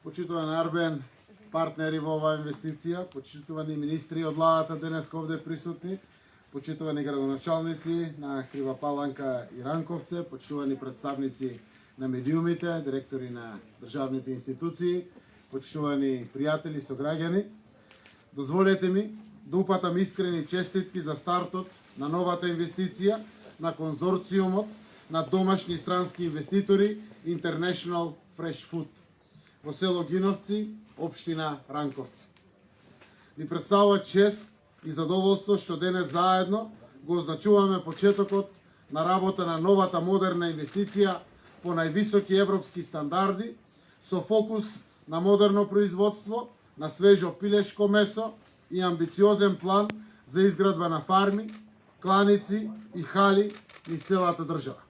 почитуван Арбен, партнери во оваа инвестиција, почитувани министри од владата денес овде присутни, почитувани градоначалници на Крива Паланка и Ранковце, почитувани представници на медиумите, директори на државните институции, почитувани пријатели, сограѓани. Дозволете ми да упатам искрени честитки за стартот на новата инвестиција на конзорциумот на домашни и странски инвеститори International Fresh Food во село Гиновци, општина Ранковци. Ви представува чест и задоволство што денес заедно го означуваме почетокот на работа на новата модерна инвестиција по највисоки европски стандарди со фокус на модерно производство на свежо пилешко месо и амбициозен план за изградба на фарми, кланици и хали низ целата држава.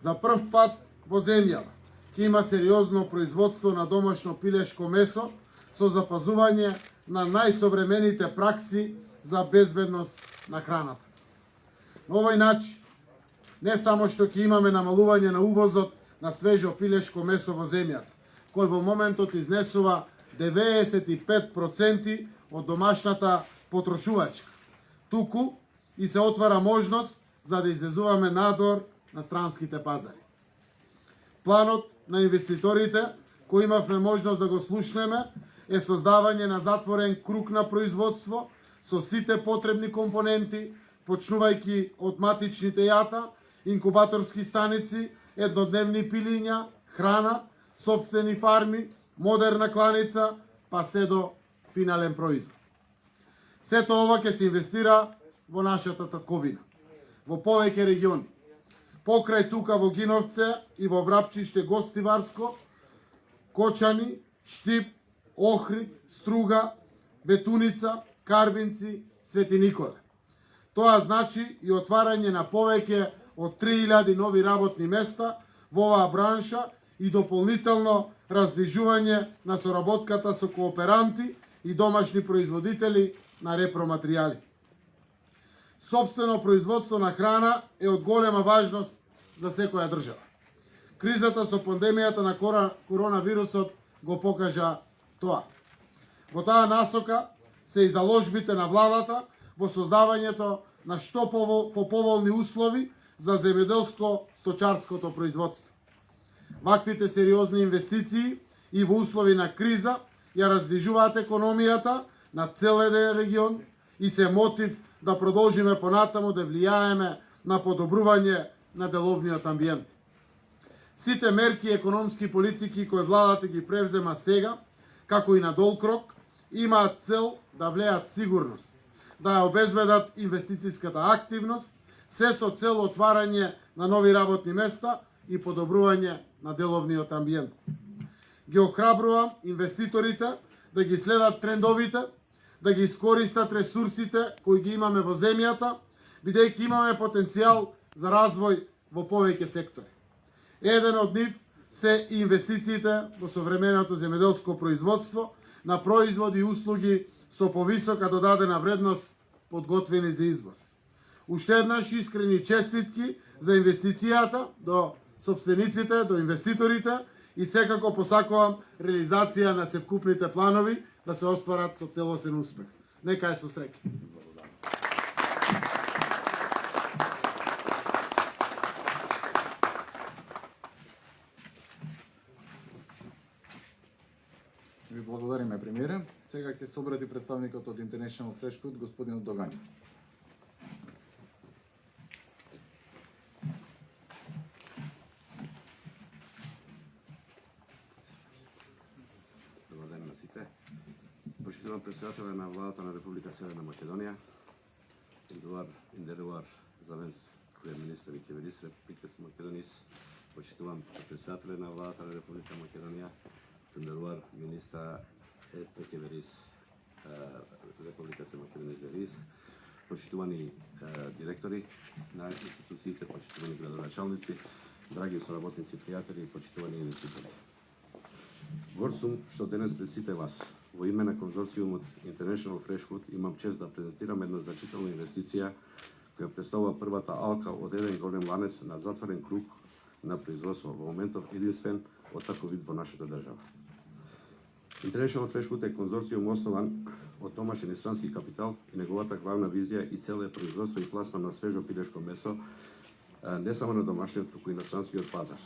За прв пат во земјава ќе има сериозно производство на домашно пилешко месо со запазување на најсовремените пракси за безбедност на храната. На овој начин не само што ќе имаме намалување на увозот на свежо пилешко месо во земјата, кој во моментот изнесува 95% од домашната потрошувачка, туку и се отвара можност за да извезуваме надвор на странските пазари. Планот на инвеститорите, кој имавме можност да го слушнеме, е создавање на затворен круг на производство со сите потребни компоненти, почнувајќи од матичните јата, инкубаторски станици, еднодневни пилиња, храна, сопствени фарми, модерна кланица, па се до финален производ. Сето ова ќе се инвестира во нашата татковина, во повеќе региони. Покрај тука во Гиновце и во Врапчиште Гостиварско, Кочани, Штип, Охрид, Струга, Ветуница, Карбинци, Свети Николе. Тоа значи и отварање на повеќе од 3000 нови работни места во оваа бранша и дополнително раздвижување на соработката со кооперанти и домашни производители на репроматеријали. Собствено производство на храна е од голема важност за секоја држава. Кризата со пандемијата на коронавирусот го покажа тоа. Во таа насока се и заложбите на владата во создавањето на што поволни услови за земјоделско-сточарското производство. Ваквите сериозни инвестиции и во услови на криза ја раздвижуваат економијата на цел еден регион и се мотив да продолжиме понатаму да влијаеме на подобрување на деловниот амбиент. Сите мерки и економски политики кои владата ги превзема сега, како и на долг рок, имаат цел да влеат сигурност, да ја обезбедат инвестицијската активност, се со цел отварање на нови работни места и подобрување на деловниот амбиент. Ги охрабрувам инвеститорите да ги следат трендовите, да ги искористат ресурсите кои ги имаме во земјата, бидејќи имаме потенцијал за развој во повеќе сектори. Еден од нив се инвестициите во современото земјоделско производство на производи и услуги со повисока додадена вредност подготвени за извоз. Уште еднаш искрени честитки за инвестицијата до собствениците, до инвеститорите и секако посакувам реализација на севкупните планови да се остварат со целосен успех. Нека е со среќа. Ви благодариме, премиере. Сега ќе се обрати представникот од International Fresh Food, господин Догања. Добар ден на сите. Почитуван председателе на владата на Република Северна Македонија, Индеруар Завенс, кој е министер и Кеверис, Република Македонис, почитуван председателе на владата на Република Македонија, Индеруар министра Кеверис, Република Македонија, почитувани директори на институциите, почитувани градоначалници, драги соработници, пријатели и почитувани инвеститори. Горд сум што денес пред сите вас, во име на конзорциумот International Fresh Food, имам чест да презентирам една значителна инвестиција која представува првата алка од еден голем ланец на затворен круг на производство, во моментов единствен од таков вид во нашата држава. International Fresh Food е конзорциум основан од домашен и странски капитал и неговата главна визија и цел е производство и пласман на свежо пилешко месо не само на домашниот, туку и на странскиот пазар.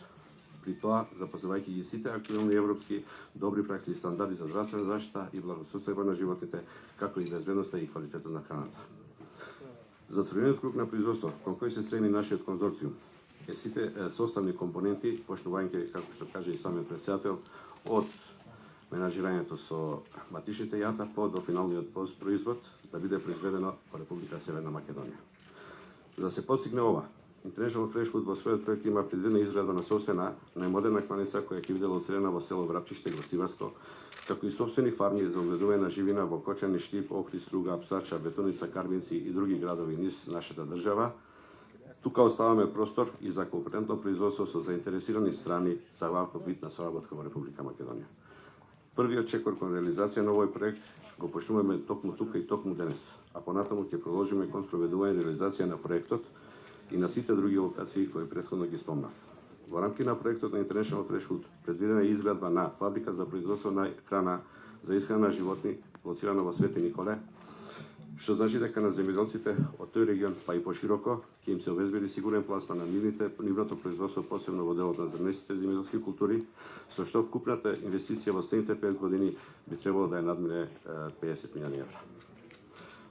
При тоа, запазувајќи ги сите актуелни европски добри пракси и стандарди за здравствена заштита и благосостојба на животните, како и безбедноста и квалитетот на храната. Затворениот круг на производство, кон кој се стреми нашиот конзорциум, е сите составни компоненти, почнувајќи, како што каже и самиот председател, од менаџирањето со матичните јата до финалниот постпроизвод да биде произведено во Република Северна Македонија. За да се постигне ова, International Fresh Food во својот проект има предвидена изградба на собствена најмодерна кланица која ќе биде лоцирана во село Врапчиште, Гостиварско, како и собствени фарми за одгледување на живина во Кочани, Штип, Охрид, Струга, Псача, Бетуница, Карбинци и други градови низ нашата држава. Тука оставаме простор и за конкурентно производство со заинтересирани страни за ваков вид на соработка во Република Македонија. Првиот чекор кон реализација на овој проект го почнуваме токму тука и токму денес, а понатаму ќе продолжиме кон спроведување и реализација на проектот и на сите други локации кои претходно ги спомнав. Во рамки на проектот на International Fresh Food предвидена е изградба на фабрика за производство на храна за исхрана на животни лоцирана во Свети Николе, што значи дека на земјоделците од тој регион, па и пошироко, ќе им се обезбеди сигурен пласман на нивното производство, посебно во делот на зрнестите земјоделски култури, со што вкупната инвестиција во следните 5 години би требало да ја надмине 50 милиони евра.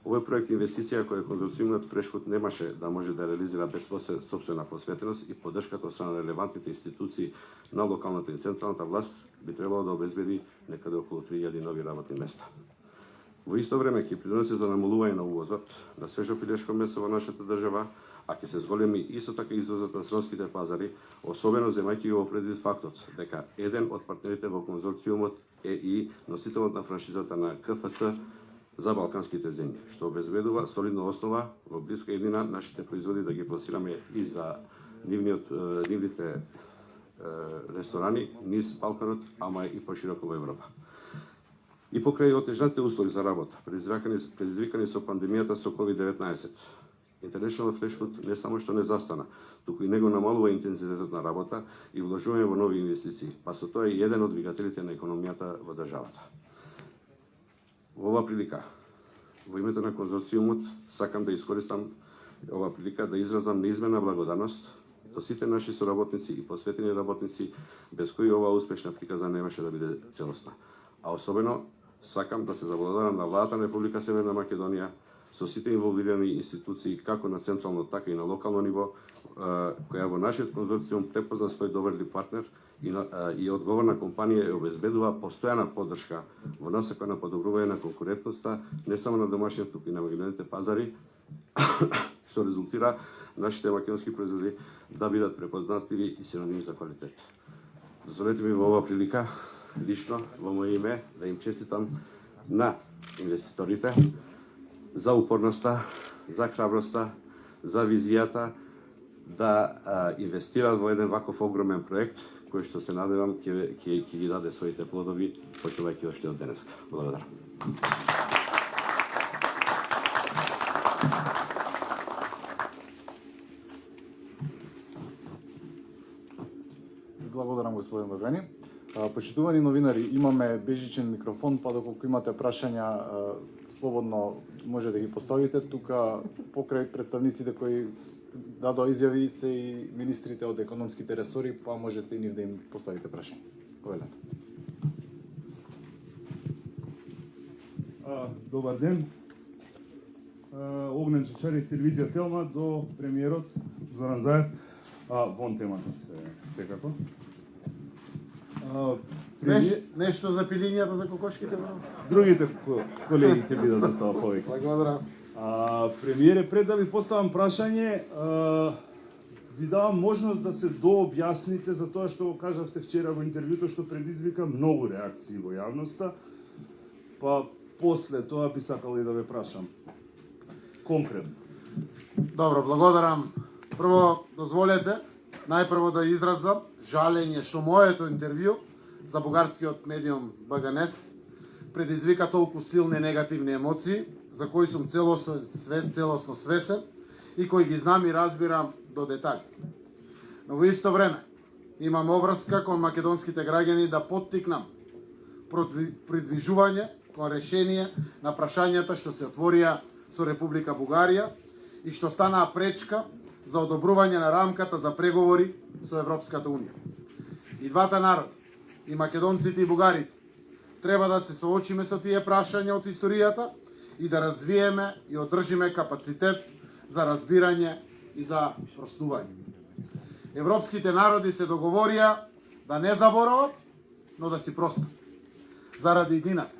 Овој проект инвестиција која конзорциумот Fresh Food немаше да може да реализира без собствена посветеност и поддршката од страна на релевантните институции на локалната и централната власт би требало да обезбеди некаде околу 3000 нови работни места. Во исто време ќе придонесе за намалување на увозот на свежо пилешко месо во нашата држава, а ќе се зголеми исто така извозот на странските пазари, особено земајќи го предвид фактот дека еден од партнерите во конзорциумот е и носителот на франшизата на КФЦ за балканските земји, што обезбедува солидна основа во блиска иднина нашите производи да ги пласираме и за нивните ресторани низ Балканот, ама и пошироко во Европа. И покрај отежните услови за работа, предизвикани со пандемијата со COVID-19, International Fresh Food не само што не застана, туку и него намалува интензитетот на работа и вложување во нови инвестиции, па со тоа е еден од двигателите на економијата во државата. Во оваа прилика, во името на конзорциумот, сакам да искористам оваа прилика да изразам неизмерна благодарност до сите наши соработници и посветени работници, без кои оваа успешна приказна немаше да биде целосна. А особено сакам да се заблагодарам на владата на Република Северна Македонија, со сите инволвирани институции, како на централно, така и на локално ниво, која во нашиот конзорциум препозна свој доверлив партнер и одговорна компанија обезбедува постојана поддршка во насока на подобрување на конкурентноста не само на домашниот, туку и на меѓународните пазари, што резултира нашите македонски производи да бидат препознатливи и синоними за квалитет. Дозволете ми во оваа прилика лично во моје име да им честитам на инвеститорите за упорноста, за храброста, за визијата да инвестираат во еден ваков огромен проект кој што се надевам ќе ги даде своите плодови почнувајќи уште од денеска. Благодарам. Благодарам, господин Вагани. Почитувани новинари, имаме бежичен микрофон, па доколку имате прашања, слободно може да ги поставите. Тука покрај представниците кои дадоа изјави се и министрите од економските ресори, па можете и нив да им поставите прашање. Повелете. Добар ден. Огнен Чечари, телевизија Телма, до премиерот Зоран Заев. Вон темата секако. Нешто за пилињата за кокошките, бро? Другите колеги ќе бидат за тоа повеќе. Благодарам. Премиере, пред да ви поставам прашање, ви давам можност да се дообјасните за тоа што го кажавте вчера во интервјуто, што предизвика многу реакции во јавноста, па после тоа би сакал и да ве прашам. Конкретно. Добро, благодарам. Прво, дозволете, најпрво да изразам жалење што моето интервју за бугарскиот медиум БГНЕС предизвика толку силни негативни емоции, за кои сум целосно свесен и кои ги знам и разбирам до детали. Но во исто време имам обврска кон македонските граѓани да поттикнам придвижување кон решение на прашањата што се отворија со Република Бугарија и што станаа пречка за одобрување на рамката за преговори со Европската Унија. И двата народи, и македонците и бугарите, треба да се соочиме со тие прашања од историјата и да развиеме и одржиме капацитет за разбирање и за простување. Европските народи се договорија да не заборават, но да си простат. Заради иднината.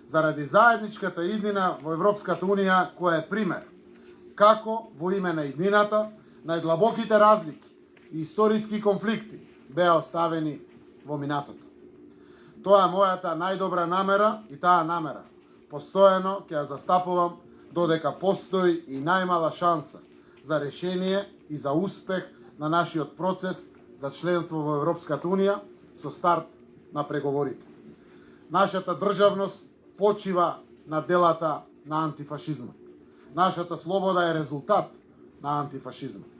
Заради заедничката иднина во Европската Унија, која е пример како во име на иднината, најдлабоките разлики и историски конфликти беа оставени во минатото. Тоа е мојата најдобра намера и таа намера постојано ќе ја застапувам додека постои и најмала шанса за решение и за успех на нашиот процес за членство во Европската Унија со старт на преговорите. Нашата државност почива на делата на антифашизмот. Нашата слобода е резултат на антифашизмот.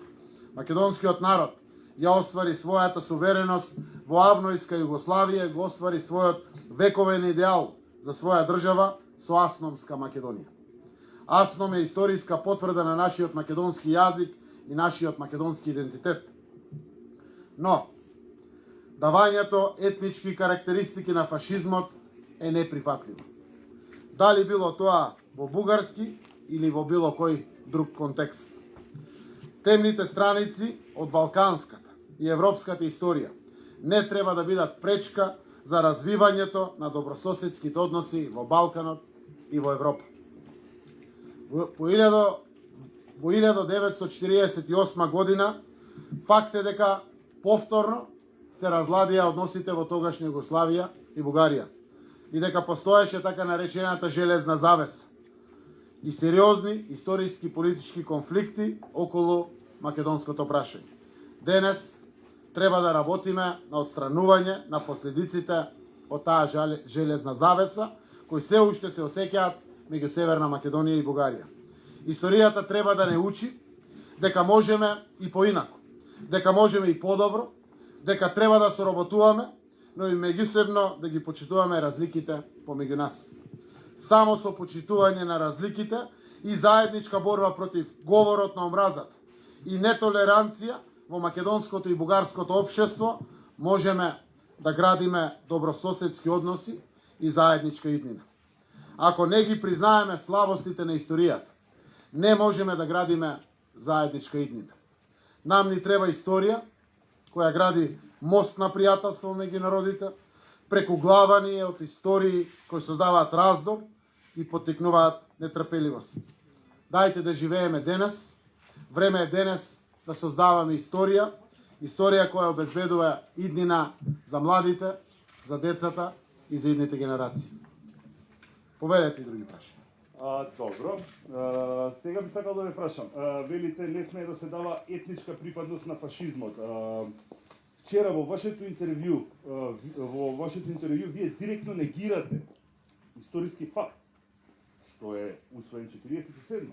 Македонскиот народ ја оствари својата сувереност во авнојска Југославија, го оствари својот вековен идеал за своја држава со Асномска Македонија. Асном е историска потврда на нашиот македонски јазик и нашиот македонски идентитет. Но, давањето етнички карактеристики на фашизмот е неприфатливо. Дали било тоа во бугарски или во било кој друг контекст. Темните страници од балканската и европската историја не треба да бидат пречка за развивањето на добрососедските односи во Балканот и во Европа. Во 1948 година факт е дека повторно се разладија односите во тогашна Југославија и Бугарија и дека постоеше така наречената железна завеса и сериозни историски политички конфликти околу македонското прашање. Денес треба да работиме на отстранување на последиците од таа железна завеса, кои се уште се осеќаат меѓу Северна Македонија и Бугарија. Историјата треба да не учи дека можеме и поинаку, дека можеме и подобро, дека треба да соработуваме, но и меѓусебно да ги почитуваме разликите помеѓу нас. Само со почитување на разликите и заедничка борба против говорот на омразата и нетолеранција во македонското и бугарското општество можеме да градиме добрососедски односи и заедничка иднина. Ако не ги признаеме слабостите на историјата, не можеме да градиме заедничка иднина. Нам ни треба историја која гради мост на пријателство меѓу народите, преку главани од истории кои создаваат раздор и поттикнуваат нетрпеливост. Дајте да живееме денес, време е денес да создаваме историја која обезбедува иднина за младите, за децата и за идните генерации. Поведете и други прашања. Добро. Сега би сакал да ве прашам. Велите не смее да се дава етничка припадност на фашизмот. Вчера во вашето интервју, вие директно негирате историски факт, што е усвоен 47,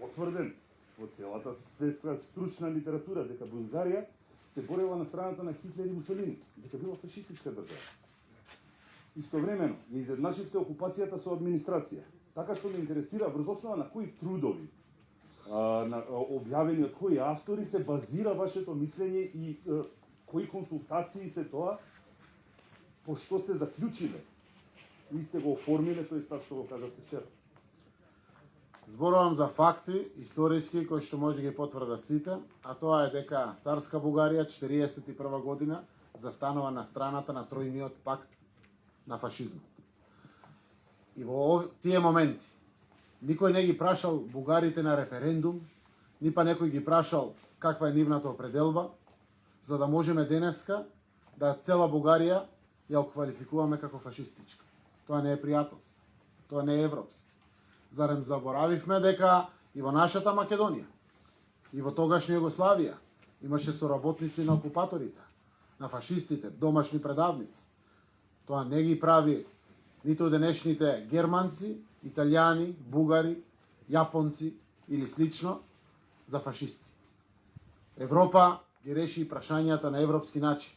потврден во целата светска стручна литература, дека Бугарија се борела на страната на Хитлер и Мусолини, дека била фашистичка држава. Истовремено, ја изедначивте окупацијата со администрација. Така што ме интересира врз основа на кои трудови, објавени од кои автори се базира вашето мислење и кои консултации се тоа, по што сте заклучиле и сте го оформиле тој став што го кажавте вчера. Зборувам за факти историски кои што може ги потврдат сите, а тоа е дека Царска Бугарија 41 година застанува на страната на тројниот пакт на фашизмот. И во тие моменти никој не ги прашал бугарите на референдум, ни па некој ги прашал каква е нивната определба, за да можеме денеска да цела Бугарија ја оквалификуваме како фашистичка. Тоа не е пријателство, тоа не е европски. Зарем заборавивме дека и во нашата Македонија, и во тогашна Југославија имаше соработници на окупаторите, на фашистите, домашни предавници. Тоа не ги прави ниту денешните германци, италијани, бугари, јапонци или слично за фашисти. Европа ги реши прашањата на европски начин,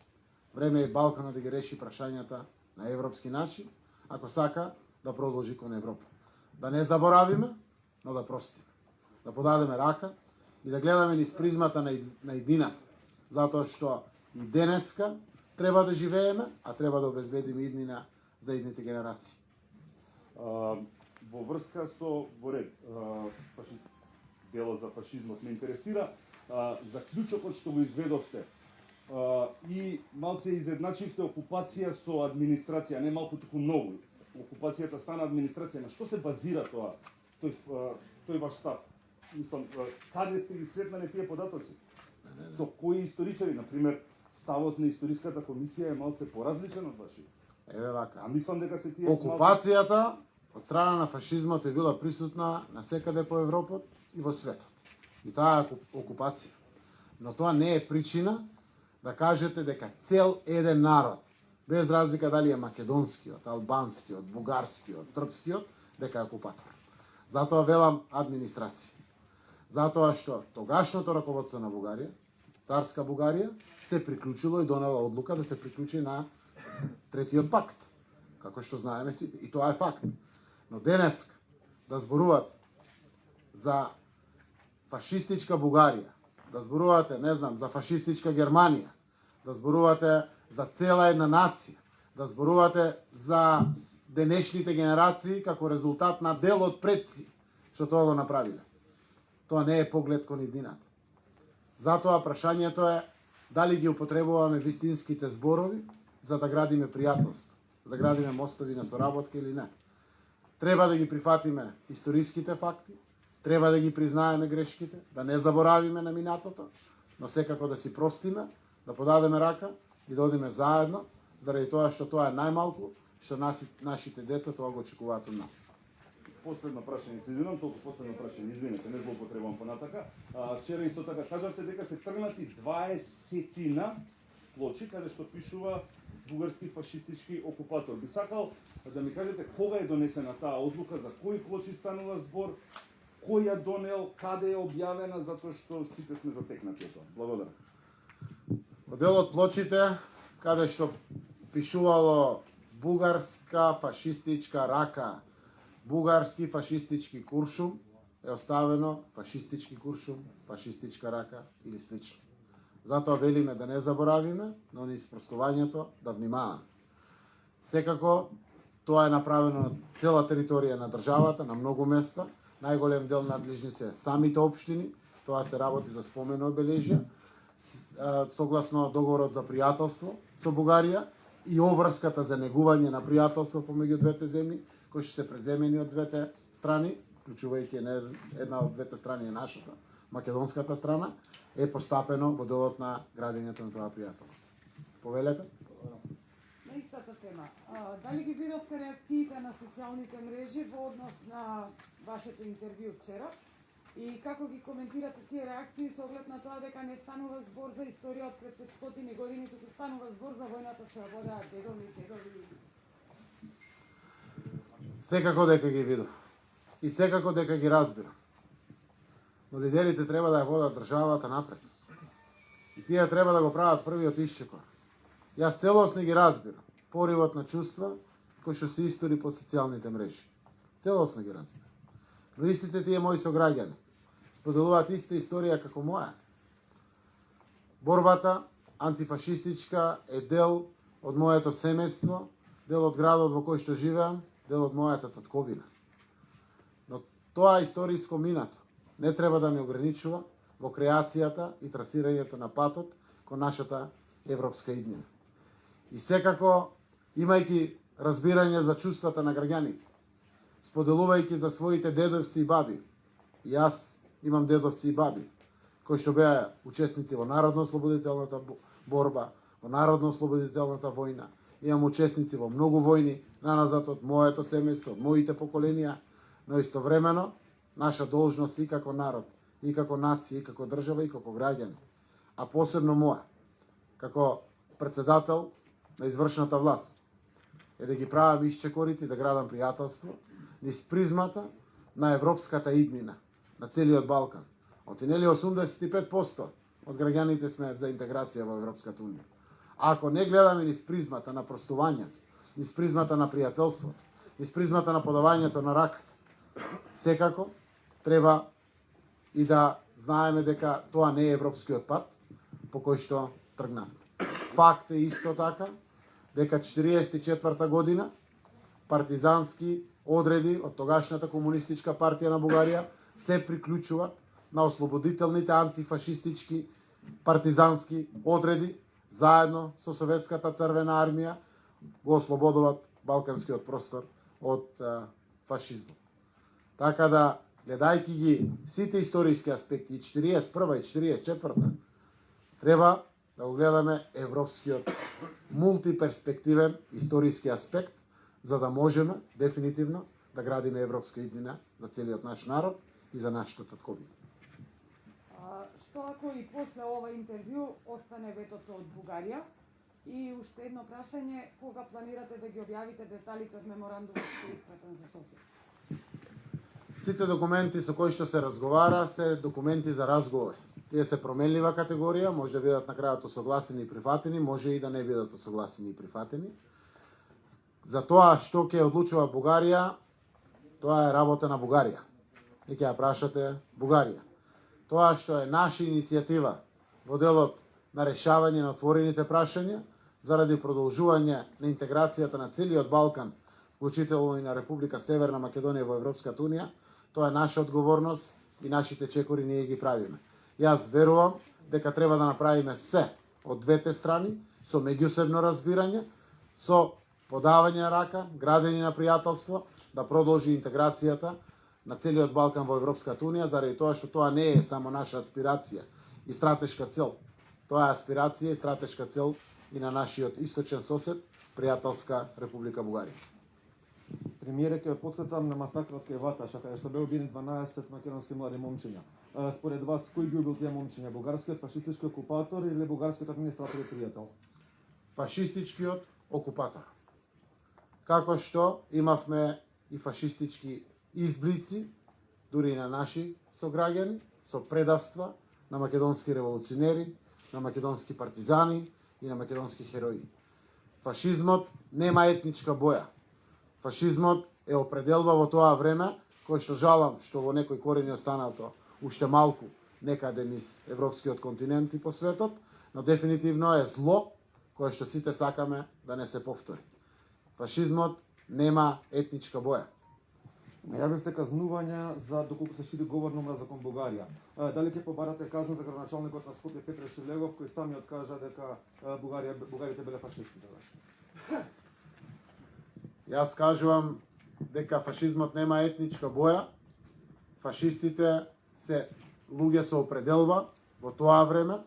Време е Балканот да ги реши прашањата на европски начин, ако сака да продолжи кон Европа. Да не заборавиме, но да простиме. Да подадеме рака и да гледаме низ призмата на иднината. Затоа што и денеска треба да живееме, а треба да обезбедиме иднина за идните генерации. Во врска со делот за фашизмот ме интересира заклучокот што го изведовте и малце изедначивте окупација со администрација, не малку туку многу. Окупацијата стана администрација. На што се базира тоа? Тој ваш став? Мислам, каде сте ги сретнале тие податоци? Со кои историчари, например, ставот на историската комисија е малце поразличен од вашиот? Еве вака. А мислам дека се тие Окупацијата од страна на фашизмот е била присутна насекаде по Европа и во светот. И таа е окупација. Но тоа не е причина да кажете дека цел еден народ, без разлика дали е македонскиот, албанскиот, бугарскиот, српскиот, дека е окупатор. Затоа велам администрација. Затоа што тогашното раководство на Бугарија, царска Бугарија, се приклучило и донела одлука да се приклучи на Третиот пакт, како што знаеме сите. И тоа е факт. Но денес да зборуват за фашистичка Бугарија, да зборувате, не знам, за фашистичка Германија, да зборувате за цела една нација, да зборувате за денешните генерации како резултат на дел од предци, што тоа го направиле. Тоа не е поглед кон иднината. Затоа прашањето е дали ги употребуваме вистинските зборови за да градиме пријателство, за да градиме мостови на соработка или не. Треба да ги прифатиме историските факти, треба да ги признаеме грешките, да не заборавиме на минатото, но секако да си простиме, да подадеме рака и да одиме заедно, заради тоа што тоа е најмалку, што нашите деца тоа го очекуваат од нас. Последно прашање, се извинувам, толку последно прашање, извинете, не злоупотребувам понатака. Вчера исто така кажавте дека се тргнати 20 плочи каде што пишува бугарски фашистички окупатор. Би сакал да ми кажете кога е донесена таа одлука, за кои плочи станува збор, кој ја донел, каде е објавена, затоа што сите сме затекнати од тоа. Благодарам. Во делот плочите, каде што пишувало бугарска фашистичка рака, бугарски фашистички куршум, е оставено фашистички куршум, фашистичка рака или слично. Затоа велиме да не заборавиме, но низ простувањето да внимаваме. Секако, тоа е направено на цела територија на државата, на многу места. Најголем дел надлежни се самите општини, тоа се работи за спомено обележја, согласно договорот за пријателство со Бугарија и обврската за негување на пријателство помеѓу двете земји, кои што се преземени од двете страни, вклучувајќи една од двете страни е нашата, македонската страна, е постапено во делот на градењето на тоа пријателство. Повелете? На истата тема. Дали ги видовте реакциите на социјалните мрежи во однос на вашето интервју вчера? И како ги коментирате тие реакции со оглед на тоа дека не станува збор за историја од пред 500 години, туку станува збор за војната што ја водеа дедови. Секако дека ги видов. И секако дека ги разбирам. Но лидерите треба да ја водат државата напред. И тие треба да го прават првиот исчекор. Јас целосно ги разбирам поривот на чувства кои што се истори по социјалните мрежи. Целосно ги разбирам. Но истите тие мои сограѓани споделуваат иста историја како моја. Борбата антифашистичка е дел од моето семејство, дел од градот во кој што живеам, дел од мојата татковина. Но тоа историско минато не треба да не ограничува во креацијата и трасирањето на патот кон нашата европска иднина. И секако, имајќи разбирање за чувствата на граѓаните, споделувајќи за своите дедовци и баби, и јас имам дедовци и баби, кои што беа учесници во народно-ослободителната борба, во народно-ослободителната војна, имам учесници во многу војни, наназад од моето семејство, од моите поколенија, но истовремено, наша должност и како народ, и како нација, и како држава, и како граѓани, а посебно моја, како председател на извршната власт, е да ги правам исчекорите и да градам пријателство низ призмата на европската иднина, на целиот Балкан. Отинели 85% од граѓаните сме за интеграција во Европската унија. Ако не гледаме низ призмата на простувањето, низ призмата на пријателството, низ призмата на подавањето на рака, секако треба и да знаеме дека тоа не е европскиот пат по кој што тргнавме. Факт е исто така дека 1944 година партизански одреди од тогашната комунистичка партија на Бугарија се приклучуваат на ослободителните антифашистички партизански одреди заедно со Советската црвена армија го ослободуват балканскиот простор од фашизмот. Така да, гледајќи ги сите историски аспекти, и 41 и 44, треба да го гледаме европскиот мултиперспективен историски аспект, за да можеме дефинитивно да градиме европска иднина за целиот наш народ и за нашата татковина. Што ако и после ова интервју остане ветото од Бугарија? И уште едно прашање, кога планирате да ги објавите деталите од меморандумот што е испратен за Софија? Сите документи со кои што се разговара се документи за разговори. Тие се променлива категорија, може да бидат на крајот осогласени и прифатени, може и да не бидат осогласени и прифатени. За тоа што ќе одлучува Бугарија, тоа е работа на Бугарија. И ќе ја прашате Бугарија. Тоа што е наша иницијатива во делот на решавање на отворените прашања, заради продолжување на интеграцијата на целиот Балкан, вклучително и на Република Северна Македонија во Европската унија, тоа е наша одговорност и нашите чекори ние ги правиме. Јас верувам дека треба да направиме се од двете страни, со меѓусебно разбирање, со подавање рака, градење на пријателство, да продолжи интеграцијата на целиот Балкан во Европската унија, заради тоа што тоа не е само наша аспирација и стратешка цел. Тоа е аспирација и стратешка цел и на нашиот источен сосед, пријателска Република Бугарија. Премиере, ќе потсетам на масакрот кај Ваташа, каде што беа убиени 12 македонски млади момчиња. Според вас, кој ги убил тие момчиња? Бугарскиот фашистички окупатор или бугарскиот администратор и пријател? Фашистичкиот окупатор. Како што имавме и фашистички изблици, дури и на наши сограѓани, со предавства на македонски револуционери, на македонски партизани и на македонски херои. Фашизмот нема етничка боја. Фашизмот е определба во тоа време, кој што жалам што во некои корени останато уште малку некаде низ европскиот континент и по светот, но дефинитивно е зло кое што сите сакаме да не се повтори. Фашизмот нема етничка боја. Најавивте казнувања за доколку се шири говор на омраза кон Бугарија. Дали ќе побарате казна за градоначалникот на Скопје Петре Шилегов, кој сами откажа дека бугарите биле фашисти тогаш? Јас кажувам дека фашизмот нема етничка боја. Фашистите се луѓе со определба во тоа време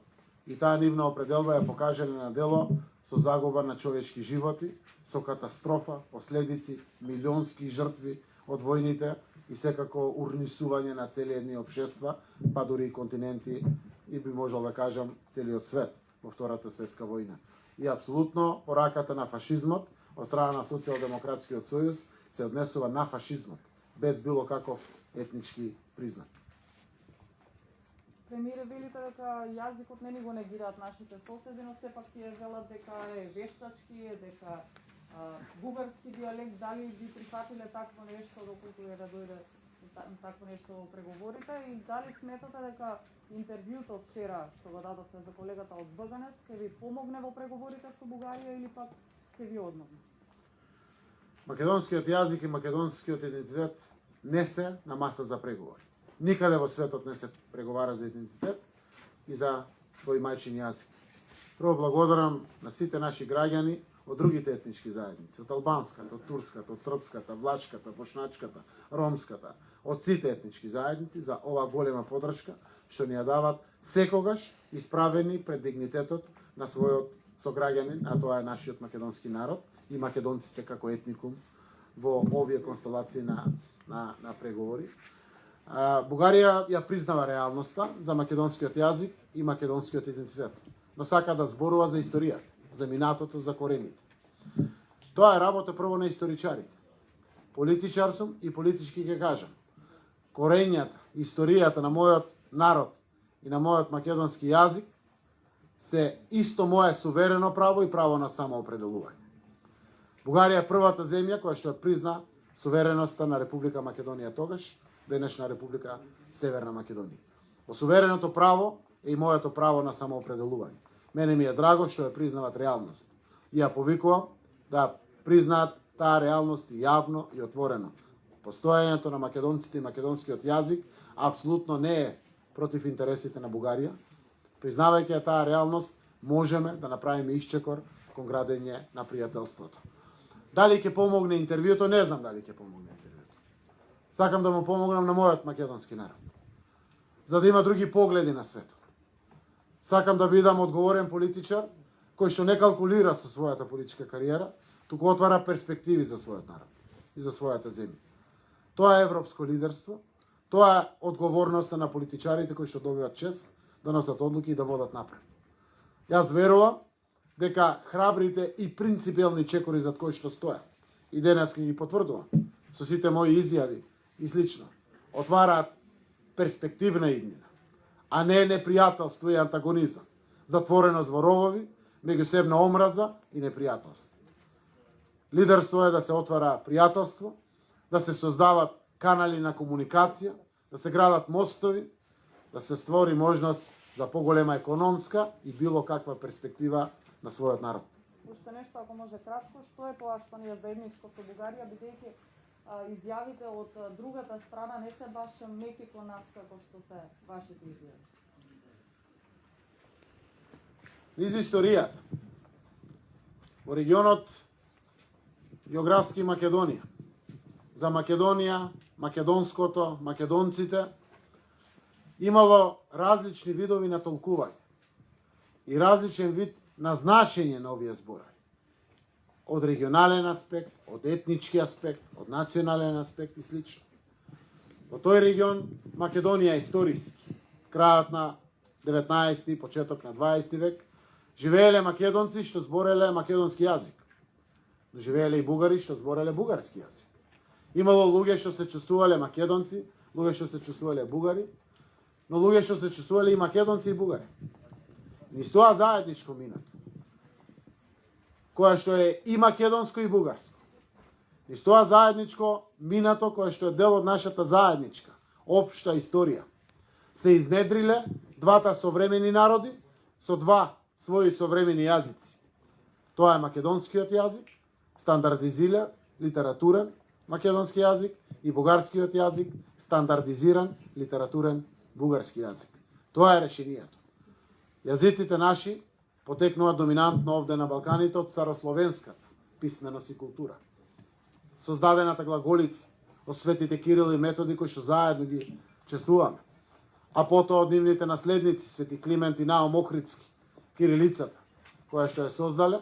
и таа нивна определба ја покажале на дело со загуба на човечки животи, со катастрофа, последици, милионски жртви од војните и секако урнисување на цели едни општества, па дури и континенти и би можел да кажам целиот свет во Втората светска војна. И апсолутно пораката на фашизмот од страна на Социјалдемократскиот сојуз се однесува на фашизмот, без било каков етнички признак. Премиере, велите дека јазикот не ни го негираат нашите соседи, но сепак тие велат дека е вештачки, дека бугарски диалект, дали би прифатиле такво нешто доколку е да дојде такво нешто во преговорите и дали сметате дека интервјуто вчера што го дадовте за колегата од БГНС ќе ви помогне во преговорите со Бугарија или пак ќе ви одмогне? Македонскиот јазик и македонскиот идентитет не се на маса за преговори. Никаде во светот не се преговара за идентитет и за свој мајчин јазик. Прво благодарам на сите наши граѓани од другите етнички заедници, од албанската, од турската, од српската, влашката, бошначката, ромската, од сите етнички заедници за ова голема подршка што ни ја дават секогаш исправени пред дигнитетот на својот сограѓанин, а тоа е нашиот македонски народ и македонците како етникум во овие констелации на преговори. Бугарија ја признава реалноста за македонскиот јазик и македонскиот идентитет, но сака да зборува за историја, за минатото, за корените. Тоа е работа прво на историчарите. Политичар сум и политички ќе кажам. Корењата, историјата на мојот народ и на мојот македонски јазик се исто мое суверено право и право на самоопределување. Бугарија е првата земја која што ја призна сувереноста на Република Македонија тогаш, денешна Република Северна Македонија. Во сувереното право е и моето право на самоопределување. Мене ми е драго што ја признават реалност. И ја повикувам да признаат таа реалност и јавно и отворено. Постоењето на македонците и македонскиот јазик апсолутно не е против интересите на Бугарија. Признавајќи ја таа реалност, можеме да направиме исчекор кон градење на пријателството. Дали ќе помогне интервјуто? Не знам дали ќе помогне интервјуто. Сакам да му помогнам на мојот македонски народ, за да има други погледи на светот. Сакам да бидам одговорен политичар, кој што не калкулира со својата политичка кариера, туку отвара перспективи за својот народ и за својата земја. Тоа е европско лидерство, тоа е одговорноста на политичарите кои што добиваат чест да носат одлуки и да водат напред. Јас верувам дека храбрите и принципиелни чекори зад кои што стојат, и денес ги потврдувам со сите мои изјави и слично, отвараат перспективна иднина, а не непријателство и антагонизам, затвореност во ровови, меѓусебна омраза и непријателство. Лидерство е да се отвара пријателство, да се создават канали на комуникација, да се градат мостови, да се створи можност за поголема економска и било каква перспектива на својот народ. Уште нешто, ако може кратко, што е тоа што ни е заедничко со Бугарија, бидејќи изјавите од другата страна не се баш меки кон нас како што се вашите изјави? Низ историјата, во регионот географски Македонија, за Македонија, македонското, македонците, имало различни видови на толкување и различен вид на значење на овие зборови. Од регионален аспект, од етнички аспект, од национален аспект и слично. Во тој регион Македонија е историски. Крајот на 19 и почеток на 20 век живееле македонци што збореле македонски јазик. Но живееле и бугари што збореле бугарски јазик. Имало луѓе што се чувствувале македонци, луѓе што се чувствувале бугари, но луѓе што се чувствувале и македонци и бугари. Низ тоа заедничко минато, кое што е и македонско и бугарско. Низ тоа заедничко минато, кое што е дел од нашата заедничка, општа историја, се изнедриле двата современи народи со два своји современи јазици. Тоа е македонскиот јазик, стандардизиран, литературен македонски јазик, и бугарскиот јазик, стандардизиран, литературен бугарски јазик. Тоа е решението. Јазиците наши потекнуваат доминантно овде на Балканите од старословенската писменост и култура. Создадената глаголица од светите Кирил и Методи кои што заедно ги чествуваме, а потоа од нивните наследници свети Климент и Наум Охридски, кирилицата која што ја создале,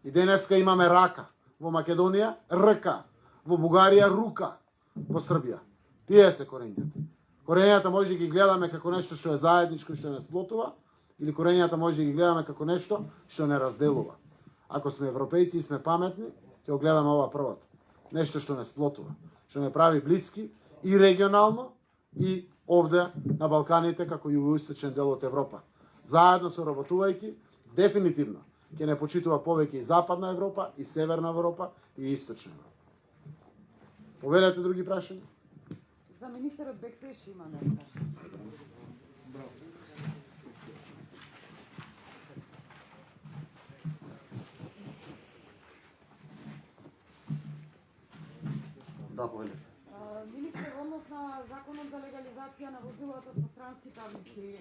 и денеска имаме рака во Македонија, рка во Бугарија, рука во Србија. Тие се корењата. Корењата може да ги гледаме како нешто што е заедничко и што не сплотува, или корењата може да ги гледаме како нешто што не разделува. Ако сме европејци и сме паметни, ќе го гледаме ова првото. Нешто што не сплотува, што не прави блиски и регионално, и овде на Балканите како југоисточен дел од Европа. Заедно соработувајќи, дефинитивно ќе не почитува повеќе и Западна Европа, и Северна Европа, и Источна Европа. Повелете други прашања? За министерот Бектеш има нешто. Да, повелете. Министер, однос на законот за легализација на возилата со странски таблички,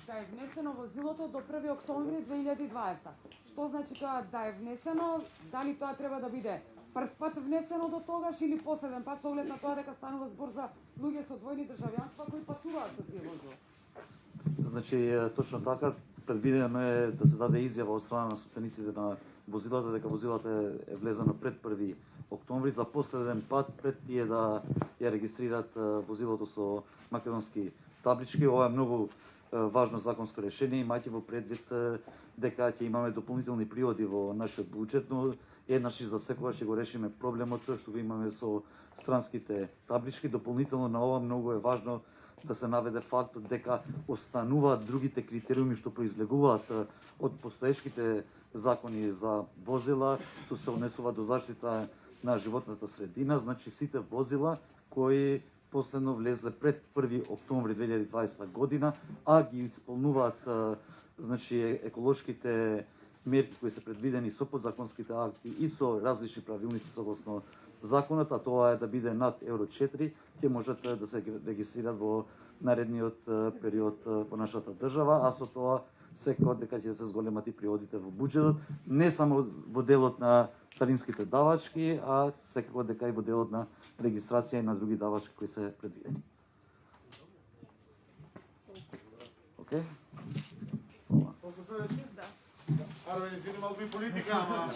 да е внесено возилото до 1 октомври 2020. Што значи тоа да е внесено? Дали тоа треба да биде прв пат внесено до тогаш или последен пат со оглед на тоа дека станува збор за луѓе со двојни државјанства кои патуваат со тие возила? Значи, точно така, предвидено е да се даде изјава од страна на собствениците на возилата дека возилата е влезено пред 1 октомври за последен пат пред тие да ја регистрираат возилото со македонски таблички. Ова е многу важно законско решение, имајќи во предвид дека ќе имаме дополнителни приходи во нашиот буџет, но еднаш и за секогаш ќе го решиме проблемот што го имаме со странските таблички. Дополнително на ова многу е важно да се наведе фактот дека остануваат другите критериуми што произлегуваат од постоечките закони за возила, што се однесува до заштита на животната средина, значи сите возила кои последно влезле пред 1 октомври 2020 година, а ги исполнуваат значи еколошките мерки кои се предвидени со подзаконските акти и со различни правилници согласно законот, а тоа е да биде над Евро 4, ќе можат да се регистрират во наредниот период во нашата држава, а со тоа секако дека ќе се зголемат и приходите во буџетот, не само во делот на царинските давачки, а секако дека и во делот на регистрација и на други давачки кои се предвидени. Океј? Арвен, си немал би политика, ама...